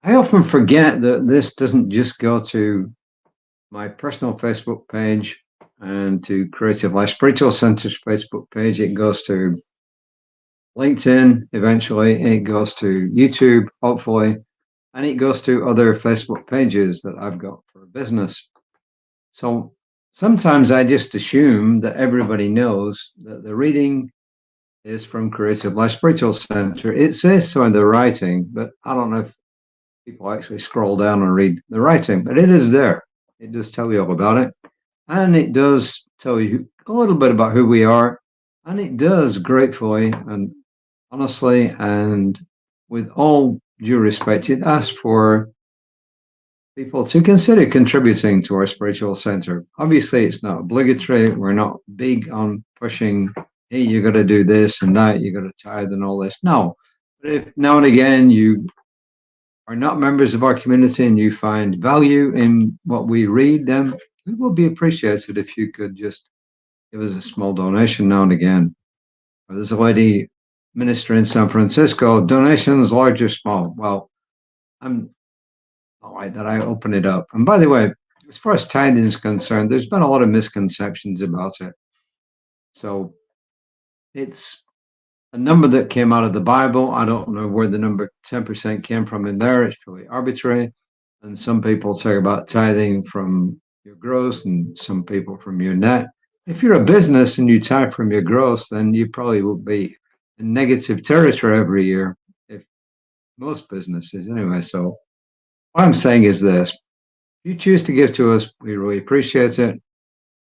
I often forget that this doesn't just go to my personal Facebook page and to Creative Life Spiritual Center's Facebook page. It goes to LinkedIn eventually, it goes to YouTube, hopefully, and it goes to other Facebook pages that I've got for a business. So sometimes I just assume that everybody knows that the reading is from Creative Life Spiritual Center. It says so in the writing, but I don't know if people actually scroll down and read the writing, but it is there. It does tell you all about it. And it does tell you a little bit about who we are. And it does gratefully and honestly and with all due respect, it asks for people to consider contributing to our spiritual center. Obviously, it's not obligatory. We're not big on pushing, hey, you got to do this and that, you got to tithe and all this. No. But if now and again you are not members of our community and you find value in what we read, then it will be appreciated if you could just give us a small donation now and again. There's a lady minister in San Francisco, donations large or small. Well, I'm all right that I open it up. And by the way, as far as tithing is concerned, there's been a lot of misconceptions about it. So it's a number that came out of the Bible. I don't know where the number 10% came from in there. It's really arbitrary. And some people talk about tithing from your gross and some people from your net. If you're a business and you tithe from your gross, then you probably will be in negative territory every year, if most businesses anyway. So what I'm saying is this. If you choose to give to us, we really appreciate it.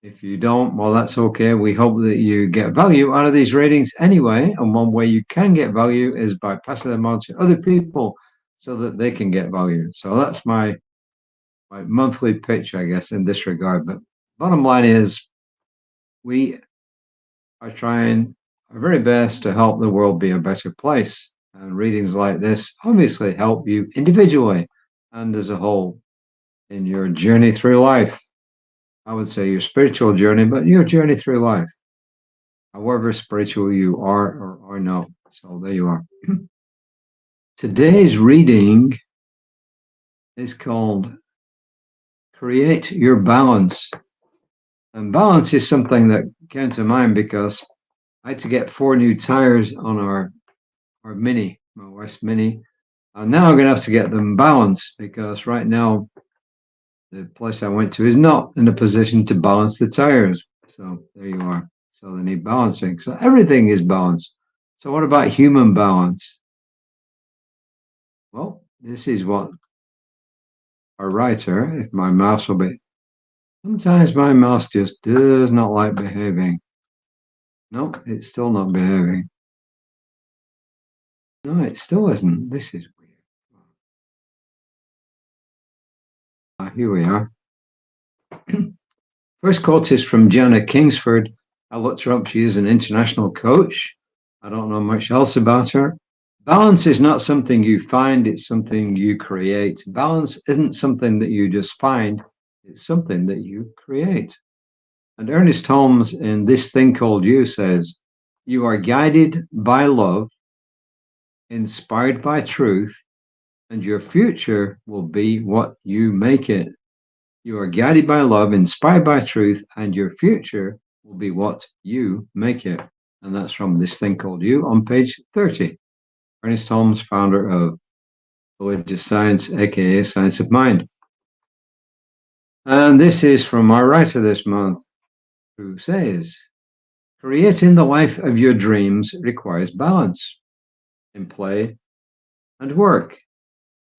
If you don't, well, that's okay. We hope that you get value out of these ratings anyway. And one way you can get value is by passing them on to other people so that they can get value. So that's my monthly pitch, I guess, in this regard. But bottom line is we are trying our very best to help the world be a better place. And readings like this obviously help you individually and as a whole in your journey through life. I would say your spiritual journey, but your journey through life, however spiritual you are or are not. So there you are. Today's reading is called Create Your Balance. And balance is something that came to mind because I had to get 4 new tires on our Mini, my wife's Mini. And now I'm going to have to get them balanced because right now the place I went to is not in a position to balance the tires. So there you are. So they need balancing. So everything is balanced. So what about human balance? Well, this is what a writer, if my mouse will be, sometimes my mouse just does not like behaving. No, it's still not behaving. No, it still isn't. This is weird. Here we are. First quote is from Jana Kingsford. I looked her up. She is an international coach. I don't know much else about her. Balance is not something you find, it's something you create. Balance isn't something that you just find, it's something that you create. And Ernest Holmes in This Thing Called You says, you are guided by love, inspired by truth, and your future will be what you make it. You are guided by love, inspired by truth, and your future will be what you make it. And that's from This Thing Called You on page 30. Ernest Holmes, founder of Religious Science, aka Science of Mind. And this is from our writer this month, who says, creating the life of your dreams requires balance in play and work,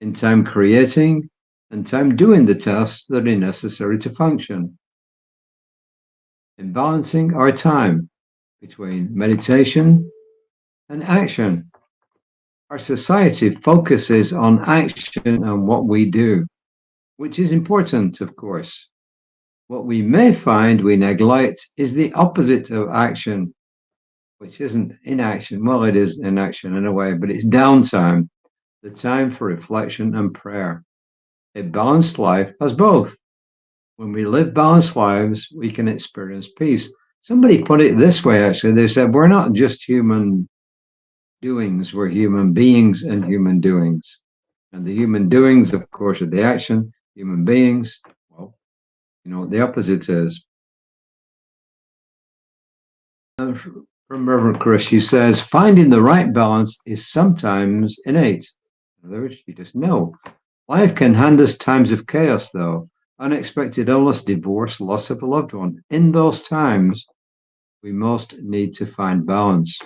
in time creating and time doing the tasks that are necessary to function, in balancing our time between meditation and action. Our society focuses on action and what we do, which is important, of course. What we may find we neglect is the opposite of action, which isn't inaction. Well, it is inaction in a way, but it's downtime, the time for reflection and prayer. A balanced life has both. When we live balanced lives, we can experience peace. Somebody put it this way, actually. They said, we're not just human doings, we're human beings and human doings. And the human doings, of course, are the action. Human beings, well, you know what the opposite is. From Reverend Chris, she says, finding the right balance is sometimes innate. In other words, you just know. Life can hand us times of chaos, though. Unexpected illness, divorce, loss of a loved one. In those times, we most need to find balance.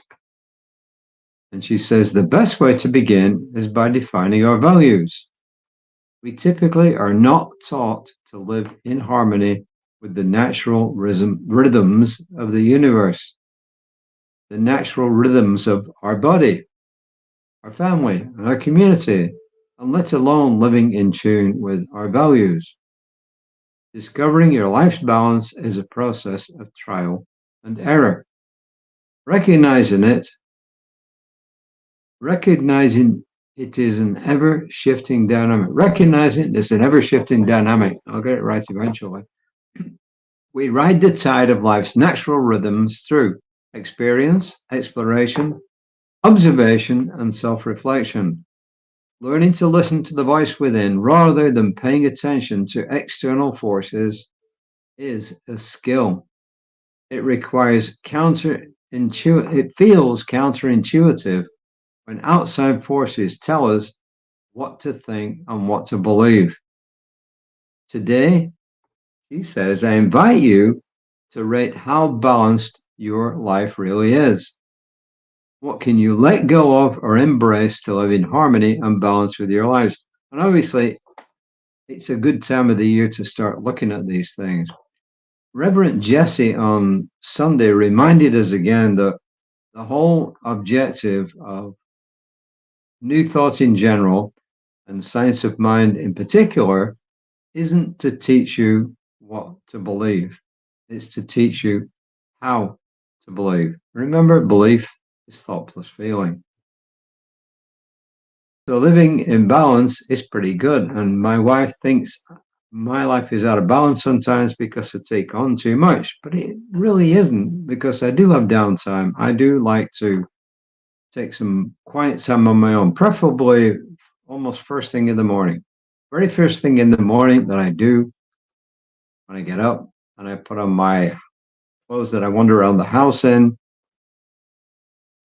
And she says the best way to begin is by defining our values. We typically are not taught to live in harmony with the natural rhythms of the universe, the natural rhythms of our body, our family, and our community, and let alone living in tune with our values. Discovering your life's balance is a process of trial and error. Recognizing it is an ever-shifting dynamic. Recognizing it's an ever-shifting dynamic. I'll get it right eventually. We ride the tide of life's natural rhythms through experience, exploration, observation, and self-reflection. Learning to listen to the voice within rather than paying attention to external forces is a skill. It requires it feels counterintuitive when outside forces tell us what to think and what to believe. Today, he says, I invite you to rate how balanced your life really is. What can you let go of or embrace to live in harmony and balance with your lives? And obviously, it's a good time of the year to start looking at these things. Reverend Jesse on Sunday reminded us again that the whole objective of New Thought in general and Science of Mind in particular isn't to teach you what to believe. It's to teach you how to believe. Remember, belief is thought plus feeling. So living in balance is pretty good. And my wife thinks my life is out of balance sometimes because I take on too much, but it really isn't, because I do have downtime. I do like to take some quiet time on my own, preferably almost first thing in the morning. Very first thing in the morning that I do when I get up, and I put on my clothes that I wander around the house in,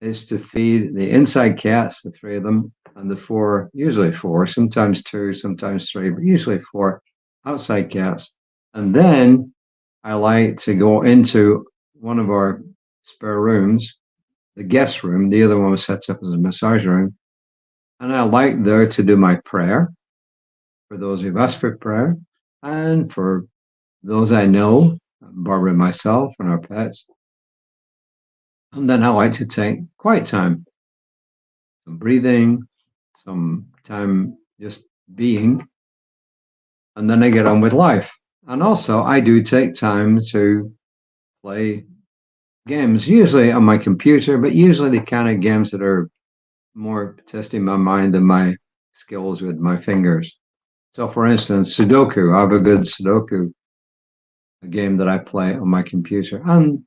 is to feed the inside cats, the three of them, and the four, usually four, sometimes two, sometimes three, but usually four outside cats. And then I like to go into one of our spare rooms, the guest room. The other one was set up as a massage room. And I like there to do my prayer for those who've asked for prayer, and for those I know, Barbara and myself and our pets. And then I like to take quiet time, some breathing, some time just being, and then I get on with life. And also, I do take time to play games, usually on my computer, but usually the kind of games that are more testing my mind than my skills with my fingers. So, for instance, Sudoku. I have a good Sudoku, a game that I play on my computer, and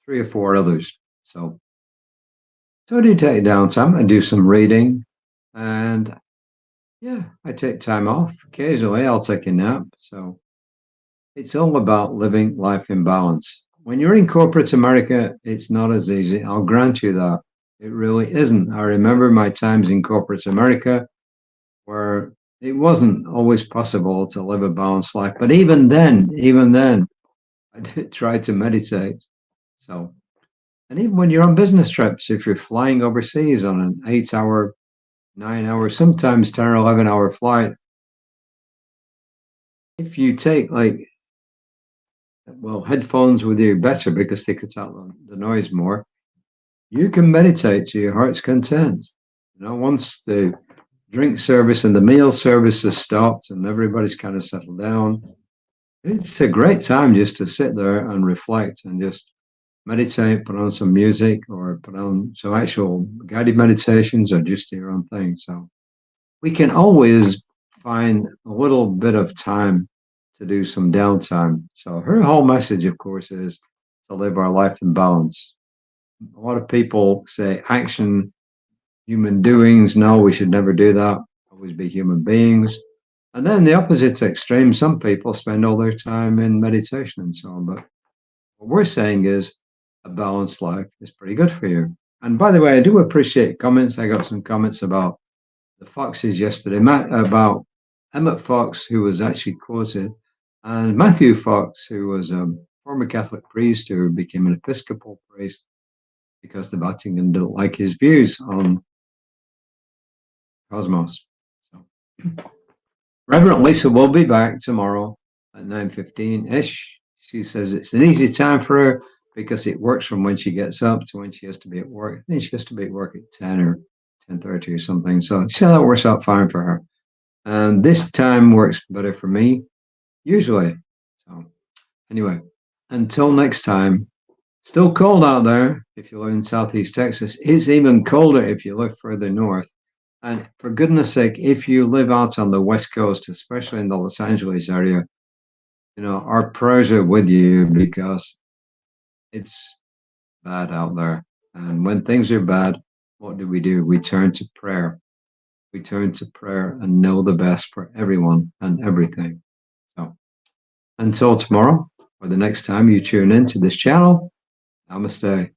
three or four others. So I do take downtime. I do some reading, and yeah, I take time off. Occasionally, I'll take a nap. So it's all about living life in balance. When you're in corporate America, it's not as easy. I'll grant you that. It really isn't. I remember my times in corporate America where it wasn't always possible to live a balanced life. But even then, I did try to meditate. So, and even when you're on business trips, if you're flying overseas on an 8 hour, 9 hour, sometimes 10 or 11 hour flight, if you take headphones with you, better, because they cut out the noise more, you can meditate to your heart's content. Once the drink service and the meal service has stopped and everybody's kind of settled down, it's a great time just to sit there and reflect and just meditate, put on some music or put on some actual guided meditations or just do your own thing. So we can always find a little bit of time to do some downtime. So her whole message, of course, is to live our life in balance. A lot of people say action, human doings. No, we should never do that. always be human beings. And then the opposite extreme, some people spend all their time in meditation and so on. But what we're saying is a balanced life is pretty good for you. And by the way, I do appreciate comments. I got some comments about the Foxes yesterday, about Emmett Fox, who was actually quoted, and Matthew Fox, who was a former Catholic priest who became an Episcopal priest because the Vatican didn't like his views on cosmos. So, Reverend Lisa will be back tomorrow at 9:15-ish. She says it's an easy time for her because it works from when she gets up to when she has to be at work. I think she has to be at work at 10 or 10:30 or something. So that works out fine for her. And this time works better for me, usually. So anyway, until next time, still cold out there if you live in Southeast Texas. It's even colder if you live further north. And for goodness sake, if you live out on the West Coast, especially in the Los Angeles area, our prayers are with you because it's bad out there. And when things are bad, what do? We turn to prayer. We turn to prayer and know the best for everyone and everything. So until tomorrow or the next time you tune into this channel, namaste.